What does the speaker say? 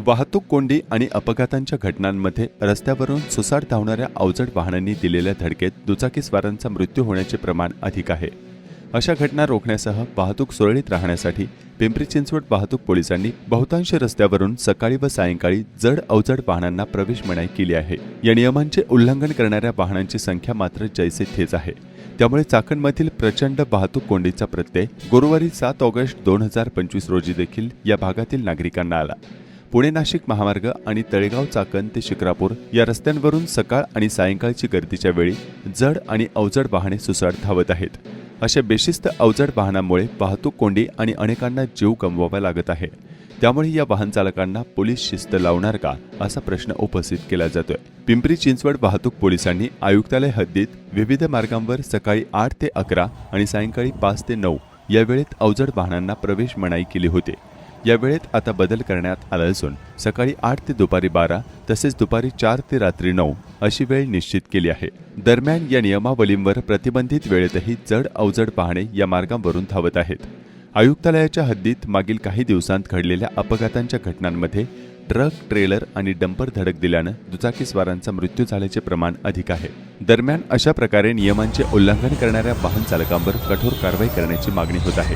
वाहतूक कोंडी आणि अपघातांच्या घटनांमध्ये रस्त्यावरून सुसाट धावणाऱ्या अवजड वाहनांनी दिलेल्या धडकेत दुचाकीस्वारांचा मृत्यू होण्याचे प्रमाण अधिक आहे। अशा घटना रोखण्यासह वाहतूक सुरळीत राहण्यासाठी पिंपरी चिंचवड वाहतूक पोलिसांनी बहुतांश रस्त्यावरून सकाळी व सायंकाळी जड अवजड वाहनांना प्रवेश मनाई केली आहे। या नियमांचे उल्लंघन करणाऱ्या वाहनांची संख्या मात्र जैसे थेच आहे। त्यामुळे चाकणमधील प्रचंड वाहतूक कोंडीचा प्रत्यय गुरुवारी 7 ऑगस्ट 2025 रोजी देखील या भागातील नागरिकांना आला। पुणे नाशिक महामार्ग आणि तळेगाव चाकण ते शिक्रापूर या रस्त्यांवरून सकाळ आणि सायंकाळची गर्दीच्या वेळी जड आणि अवजड वाहने सुसाट धावत आहेत। अशा बेशिस्त अवजड वाहनांमुळे वाहतूक कोंडी आणि अनेकांना जीव गमवावा लागत आहे। त्यामुळे या वाहन चालकांना पोलीस शिस्त लावणार का असा प्रश्न उपस्थित केला जातोय। पिंपरी चिंचवड वाहतूक पोलिसांनी आयुक्तालय हद्दीत विविध मार्गांवर सकाळी 8 ते 11 आणि सायंकाळी 5 ते 9 या वेळेत अवजड वाहनांना प्रवेश मनाई केली होती। या वेळेत आता बदल करण्यात आला असून सकाळी 8 ते दुपारी 12 तसेच दुपारी 4 ते रात्री 9 अशी वेळ निश्चित केली आहे। दरम्यान या नियमावलींवर प्रतिबंधित वेळेतही जड अवजड वाहने या मार्गांवरून धावत आहेत। आयुक्तालयाच्या हद्दीत मागील काही दिवसांत घडलेल्या अपघातांच्या घटनांमध्ये ट्रक, ट्रेलर आणि डंपर धडक दिल्यानं दुचाकीस्वारांचा मृत्यू झाल्याचे प्रमाण अधिक आहे। दरम्यान अशा प्रकारे नियमांचे उल्लंघन करणाऱ्या वाहन चालकांवर कठोर कारवाई करण्याची मागणी होत आहे।